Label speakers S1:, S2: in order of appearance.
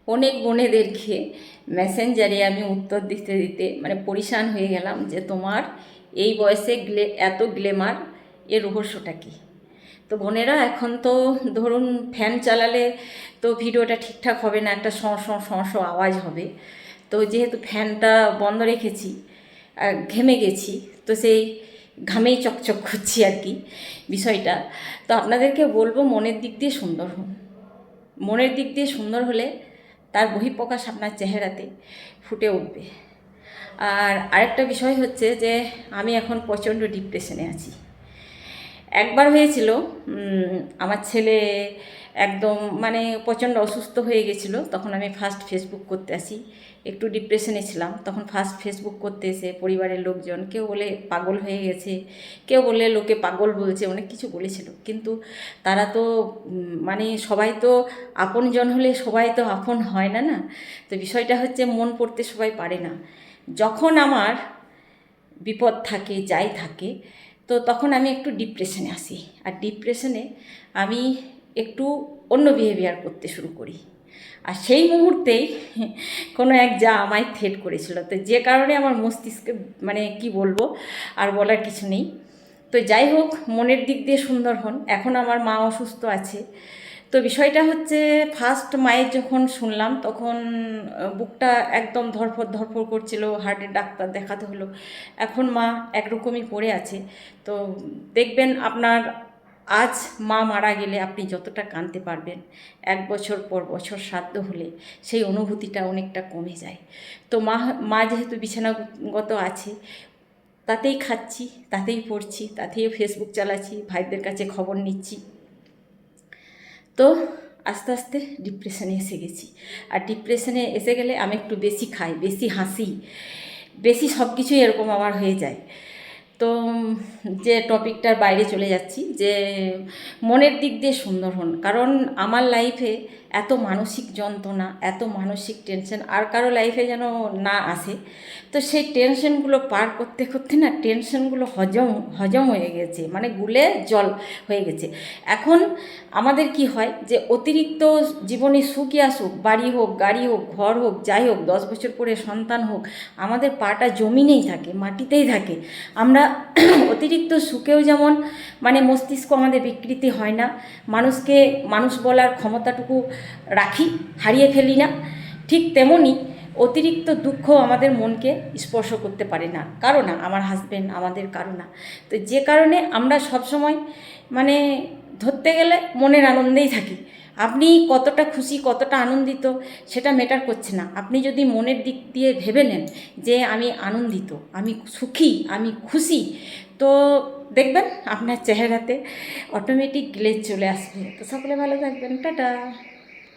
S1: অনেক বোনেদেরকে মেসেঞ্জারে আমি উত্তর দিতে দিতে মানে পরিশান হয়ে গেলাম যে তোমার এই বয়সে এত গ্লেমার, এর রহস্যটা কী। তো বোনেরা, এখন তো ধরুন ফ্যান চালালে তো ভিডিওটা ঠিকঠাক হবে না, একটা শঁ আওয়াজ হবে। তো যেহেতু ফ্যানটা বন্ধ রেখেছি, ঘেমে গেছি, তো সেই ঘামেই চকচক করছি আর কি বিষয়টা। তো আপনাদেরকে বলবো, মনের দিক দিয়ে সুন্দর হন। মনের দিক দিয়ে সুন্দর হলে তার বহিঃপ্রকাশ আপনার চেহারাতে ফুটে উঠবে। আর আরেকটা বিষয় হচ্ছে যে আমি এখন প্রচণ্ড ডিপ্রেশনে আছি। একবার হয়েছিল, আমার ছেলে একদম মানে প্রচণ্ড অসুস্থ হয়ে গেছিলো, তখন আমি ফার্স্ট ফেসবুক করতে আসি। একটু ডিপ্রেশনে ছিলাম, তখন ফার্স্ট ফেসবুক করতে এসে পরিবারের লোকজন কেউ বলে পাগল হয়ে গেছে, কেউ বলে লোকে পাগল বলছে, অনেক কিছু বলেছিল। কিন্তু তারা তো মানে সবাই তো আপনজন হলে সবাই তো আপন হয় না, না। তো বিষয়টা হচ্ছে, মন পড়তে সবাই পারে না। যখন আমার বিপদ থাকে, যাই থাকে, তো তখন আমি একটু ডিপ্রেশনে আসি। আর ডিপ্রেশনে আমি একটু অন্য বিহেভিয়ার করতে শুরু করি। আর সেই মুহূর্তেই কোনো এক যা আমায় থ্রেট করেছিল, তো যে কারণে আমার মস্তিষ্কে মানে কি বলবো, আর বলার কিছু নেই। তো যাই হোক, মনের দিক দিয়ে সুন্দর হন। এখন আমার মা অসুস্থ আছে। তো বিষয়টা হচ্ছে, ফার্স্ট মায়ের যখন শুনলাম তখন বুকটা একদম ধরফর করছিল, হার্টের ডাক্তার দেখাতে হলো। এখন মা একরকমই পড়ে আছে। তো দেখবেন, আপনার আজ মা মারা গেলে আপনি যতটা কাঁদতে পারবেন, 1 বছর পর বছর শ্রাদ্ধ হলে সেই অনুভূতিটা অনেকটা কমে যায়। তো মা যেহেতু বিছানাগত আছে, তাতেই খাচ্ছি, তাতেই পড়ছি, তাতেই ফেসবুক চালাচ্ছি, ভাইদের কাছে খবর নিচ্ছি। তো আস্তে আস্তে ডিপ্রেশনে এসে গেছি। আর ডিপ্রেশনে এসে গেলে আমি একটু বেশি খাই, বেশি হাসি, বেশি সব কিছুই এরকম আমার হয়ে যায়। তো যে টপিকটার বাইরে চলে যাচ্ছি, যে মনের দিক দিয়ে সুন্দর হন। কারণ আমার লাইফে এত মানসিক যন্ত্রণা, এত মানসিক টেনশন আর কারো লাইফে যেন না আসে। তো সেই টেনশনগুলো পার করতে করতে না, টেনশনগুলো হজম হয়ে গেছে, মানে গুলে জল হয়ে গেছে। এখন আমাদের কি হয় যে অতিরিক্ত জীবনে সুখই আসুক, বাড়ি হোক, গাড়ি হোক, ঘর হোক, যাই হোক, 10 বছর পরে সন্তান হোক, আমাদের পাটা জমিনেই থাকে, মাটিতেই থাকে। আমরা অতিরিক্ত সুখেও যেমন মানে মস্তিষ্ক আমাদের বিকৃতি হয় না, মানুষকে মানুষ বলার ক্ষমতাটুকু রাখি, হারিয়ে ফেলি না, ঠিক তেমনই অতিরিক্ত দুঃখ আমাদের মনকে স্পর্শ করতে পারে না, কারো না, আমার হাজব্যান্ড আমাদের কারো না। তো যে কারণে আমরা সবসময় মানে ধরতে গেলে মনের আনন্দেই থাকি। আপনি কতটা খুশি, কতটা আনন্দিত, সেটা ম্যাটার করছে না। আপনি যদি মনের দিক দিয়ে ভেবে নেন যে আমি আনন্দিত, আমি সুখী, আমি খুশি, তো দেখবেন আপনার চেহারাতে অটোমেটিক গ্লেজ চলে আসবে। তো সকলে ভালো থাকবেন, টাটা।